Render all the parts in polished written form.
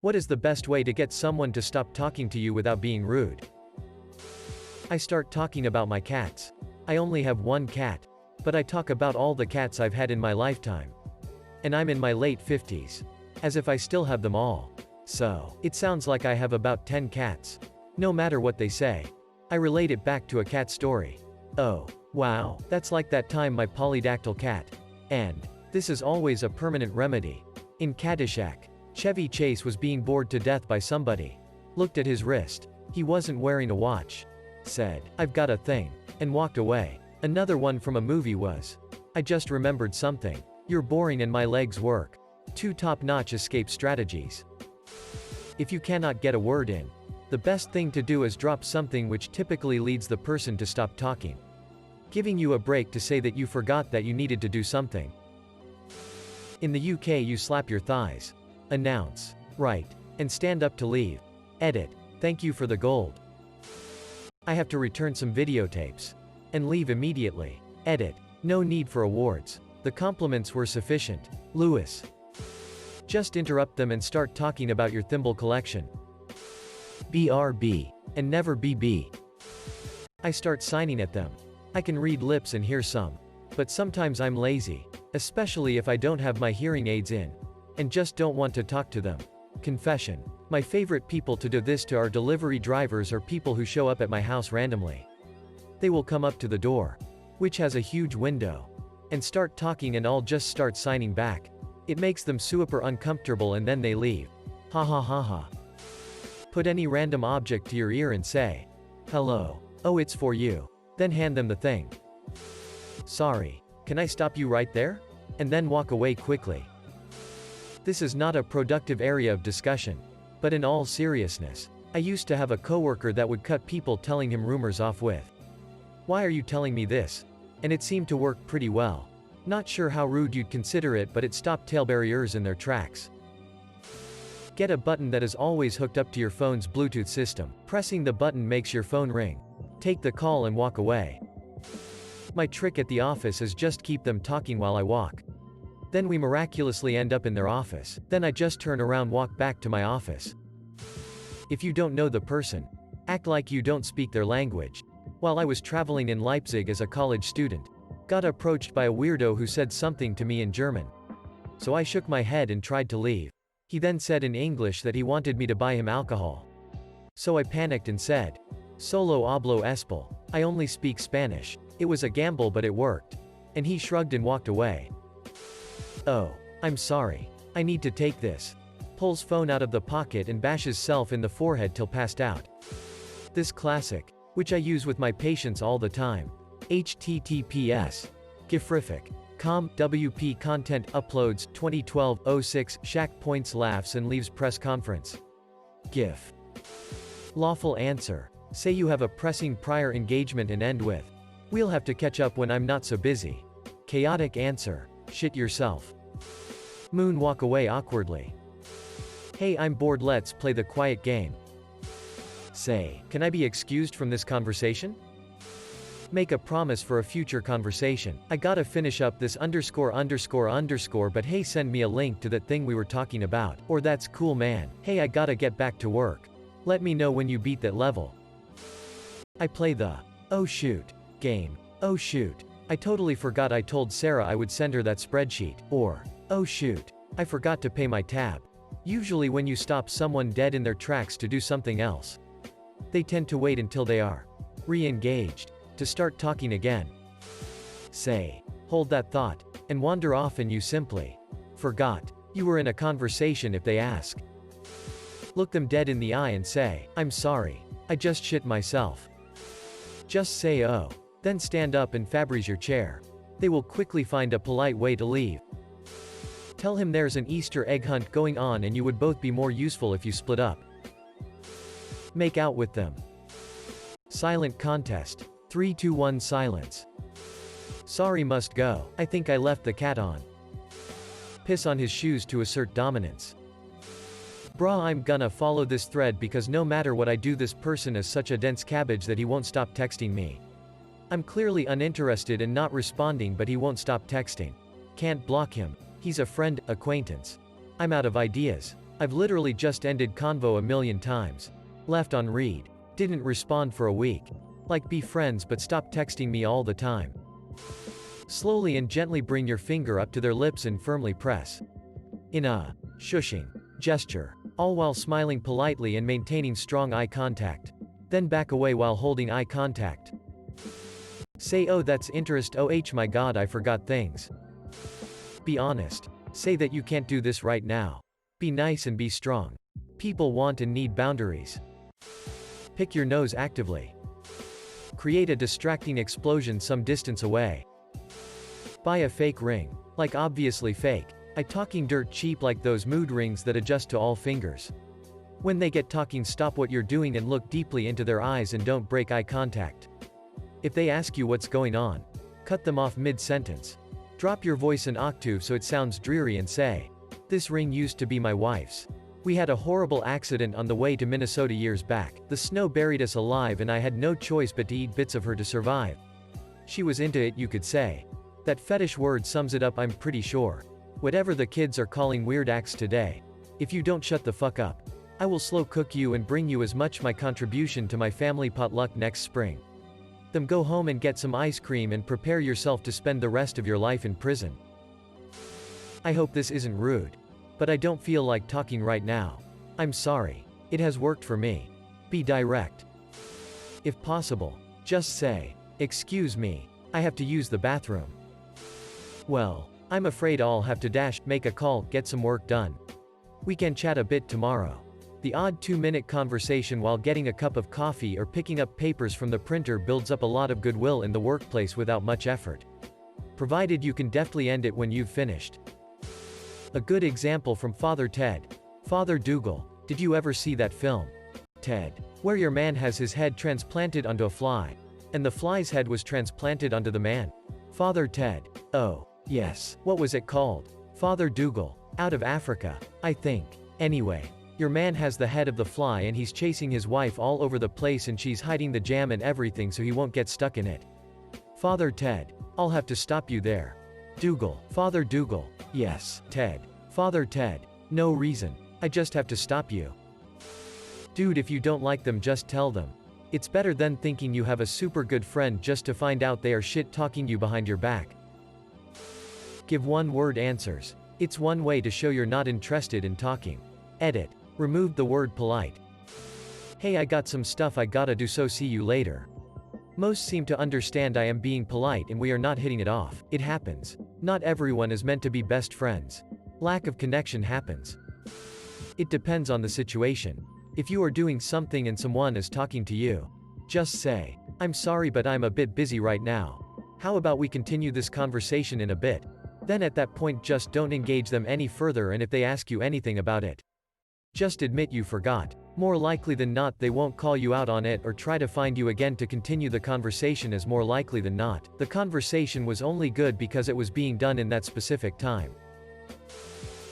What is the best way to get someone to stop talking to you without being rude? I start talking about my cats. I only have one cat, but I talk about all the cats I've had in my lifetime. And I'm in my late 50s. As if I still have them all. So, it sounds like I have about 10 cats. No matter what they say. I relate it back to a cat story. Oh, wow, that's like that time my polydactyl cat. And this is always a permanent remedy. In Caddyshack, Chevy Chase was being bored to death by somebody. Looked at his wrist. He wasn't wearing a watch. Said, "I've got a thing," and walked away. Another one from a movie was, "I just remembered something. You're boring and my legs work." Two top-notch escape strategies. If you cannot get a word in, the best thing to do is drop something which typically leads the person to stop talking. Giving you a break to say that you forgot that you needed to do something. In the UK you slap your thighs. Announce. Write. And stand up to leave. Edit. Thank you for the gold. I have to return some videotapes. And leave immediately. Edit. No need for awards. The compliments were sufficient. Lewis. Just interrupt them and start talking about your thimble collection. BRB. And never BB. I start signing at them. I can read lips and hear some. But sometimes I'm lazy. Especially if I don't have my hearing aids in. And just don't want to talk to them. Confession. My favorite people to do this to are delivery drivers or people who show up at my house randomly. They will come up to the door, which has a huge window, and start talking and I'll just start signing back. It makes them super uncomfortable and then they leave. Ha ha ha ha. Put any random object to your ear and say, "Hello. Oh, it's for you." Then hand them the thing. "Sorry. Can I stop you right there?" And then walk away quickly. This is not a productive area of discussion. But in all seriousness, I used to have a coworker that would cut people telling him rumors off with, "Why are you telling me this?" And it seemed to work pretty well. Not sure how rude you'd consider it, but it stopped tailbarriers in their tracks. Get a button that is always hooked up to your phone's Bluetooth system. Pressing the button makes your phone ring. Take the call and walk away. My trick at the office is just keep them talking while I walk. Then we miraculously end up in their office. Then I just turn around, walk back to my office. If you don't know the person, act like you don't speak their language. While I was traveling in Leipzig as a college student, got approached by a weirdo who said something to me in German. So I shook my head and tried to leave. He then said in English that he wanted me to buy him alcohol. So I panicked and said, "Solo hablo español. I only speak Spanish." It was a gamble, but it worked. And he shrugged and walked away. "Oh, I'm sorry. I need to take this." Pulls phone out of the pocket and bashes self in the forehead till passed out. This classic, which I use with my patients all the time. https. Gifrific.com WP content uploads 2012-06 Shaq points laughs and leaves press conference. GIF. Lawful answer. Say you have a pressing prior engagement and end with, "We'll have to catch up when I'm not so busy." Chaotic answer. Shit yourself. Moon walk away awkwardly. "Hey, I'm bored, let's play the quiet game." Say, "Can I be excused from this conversation?" Make a promise for a future conversation. "I gotta finish up this ____, but hey, send me a link to that thing we were talking about." Or "That's cool, man. Hey, I gotta get back to work. Let me know when you beat that level." I play the "oh shoot" game. "Oh shoot. I totally forgot I told Sarah I would send her that spreadsheet." Or, "Oh shoot. I forgot to pay my tab." Usually when you stop someone dead in their tracks to do something else, they tend to wait until they are re-engaged to start talking again. Say, "Hold that thought," and wander off and you simply forgot you were in a conversation if they ask. Look them dead in the eye and say, "I'm sorry. I just shit myself." Just say "oh." Then stand up and Febreze your chair. They will quickly find a polite way to leave. Tell him there's an Easter egg hunt going on and you would both be more useful if you split up. Make out with them. Silent contest. 3, 2, 1 silence. Sorry, must go. I think I left the cat on. Piss on his shoes to assert dominance. Brah, I'm gonna follow this thread because no matter what I do, this person is such a dense cabbage that he won't stop texting me. I'm clearly uninterested and not responding, but he won't stop texting. Can't block him. He's a friend, acquaintance. I'm out of ideas. I've literally just ended convo a million times. Left on read. Didn't respond for a week. Like be friends but stop texting me all the time. Slowly and gently bring your finger up to their lips and firmly press. In a shushing gesture. All while smiling politely and maintaining strong eye contact. Then back away while holding eye contact. Say oh that's interest oh my god I forgot things. Be honest. Say that you can't do this right now. Be nice and be strong. People want and need boundaries. Pick your nose actively. Create a distracting explosion some distance away. Buy a fake ring. Like obviously fake. I talking dirt cheap like those mood rings that adjust to all fingers. When they get talking stop what you're doing and look deeply into their eyes and don't break eye contact. If they ask you what's going on, cut them off mid-sentence. Drop your voice an octave so it sounds dreary and say, this ring used to be my wife's. We had a horrible accident on the way to Minnesota years back. The snow buried us alive and I had no choice but to eat bits of her to survive. She was into it you could say. That fetish word sums it up I'm pretty sure. Whatever the kids are calling weird acts today. If you don't shut the fuck up, I will slow cook you and bring you as much my contribution to my family potluck next spring. Then go home and get some ice cream and prepare yourself to spend the rest of your life in prison. I hope this isn't rude. But I don't feel like talking right now. I'm sorry. It has worked for me. Be direct. If possible, just say, excuse me, I have to use the bathroom. Well, I'm afraid I'll have to make a call, get some work done. We can chat a bit tomorrow. The odd 2-minute conversation while getting a cup of coffee or picking up papers from the printer builds up a lot of goodwill in the workplace without much effort. Provided you can deftly end it when you've finished. A good example from Father Ted. Father Dougal, did you ever see that film? Ted. Where your man has his head transplanted onto a fly. And the fly's head was transplanted onto the man. Father Ted. Oh, yes. What was it called? Father Dougal. Out of Africa, I think. Anyway. Your man has the head of the fly and he's chasing his wife all over the place and she's hiding the jam and everything so he won't get stuck in it. Father Ted. I'll have to stop you there. Dougal. Father Dougal. Yes. Ted. Father Ted. No reason. I just have to stop you. Dude, if you don't like them just tell them. It's better than thinking you have a super good friend just to find out they are shit talking you behind your back. Give one-word answers. It's one way to show you're not interested in talking. Edit. Removed the word polite. Hey, I got some stuff I gotta do, so see you later. Most seem to understand I am being polite and we are not hitting it off. It happens. Not everyone is meant to be best friends. Lack of connection happens. It depends on the situation. If you are doing something and someone is talking to you, just say, I'm sorry but I'm a bit busy right now. How about we continue this conversation in a bit? Then at that point just don't engage them any further, and if they ask you anything about it, just admit you forgot. More likely than not they won't call you out on it or try to find you again to continue the conversation, as more likely than not, the conversation was only good because it was being done in that specific time.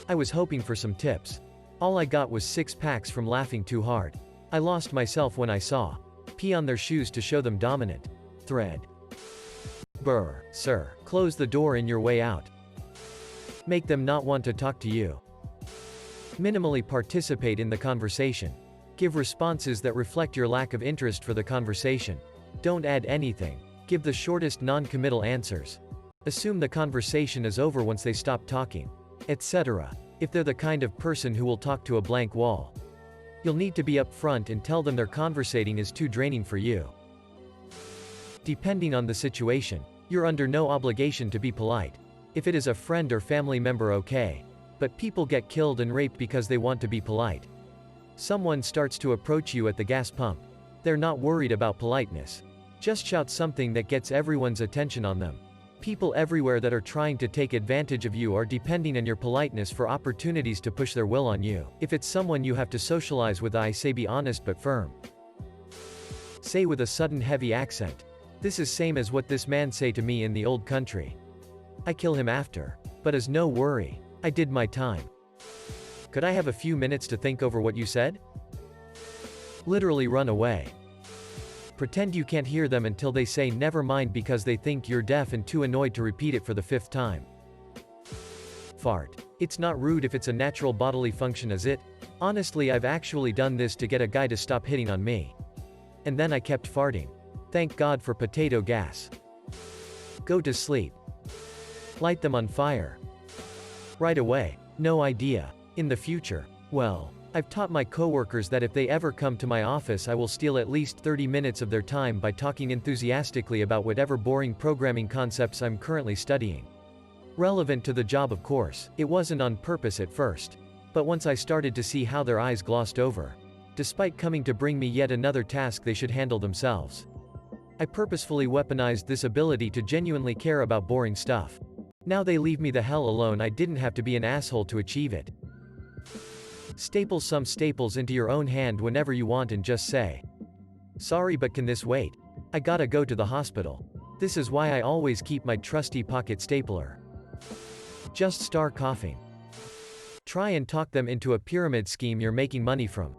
I was hoping for some tips. All I got was 6 packs from laughing too hard. I lost myself when I saw pee on their shoes to show them dominant. Thread. Brr, sir. Close the door in your way out. Make them not want to talk to you. Minimally participate in the conversation. Give responses that reflect your lack of interest for the conversation. Don't add anything. Give the shortest non-committal answers. Assume the conversation is over once they stop talking, etc. If they're the kind of person who will talk to a blank wall, you'll need to be upfront and tell them their conversating is too draining for you. Depending on the situation, you're under no obligation to be polite. If it is a friend or family member, okay. But people get killed and raped because they want to be polite. Someone starts to approach you at the gas pump. They're not worried about politeness. Just shout something that gets everyone's attention on them. People everywhere that are trying to take advantage of you are depending on your politeness for opportunities to push their will on you. If it's someone you have to socialize with, I say be honest but firm. Say with a sudden heavy accent. This is same as what this man say to me in the old country. I kill him after. But as no worry. I did my time. Could I have a few minutes to think over what you said? Literally run away. Pretend you can't hear them until they say never mind because they think you're deaf and too annoyed to repeat it for the 5th time. Fart. It's not rude if it's a natural bodily function, is it? Honestly, I've actually done this to get a guy to stop hitting on me. And then I kept farting. Thank God for potato gas. Go to sleep. Light them on fire. Right away. No idea. In the future. Well, I've taught my coworkers that if they ever come to my office, I will steal at least 30 minutes of their time by talking enthusiastically about whatever boring programming concepts I'm currently studying. Relevant to the job, of course. It wasn't on purpose at first. But once I started to see how their eyes glossed over, despite coming to bring me yet another task they should handle themselves, I purposefully weaponized this ability to genuinely care about boring stuff. Now they leave me the hell alone. I didn't have to be an asshole to achieve it. Staple some staples into your own hand whenever you want and just say, "Sorry, but can this wait? I gotta go to the hospital." This is why I always keep my trusty pocket stapler. Just start coughing. Try and talk them into a pyramid scheme you're making money from.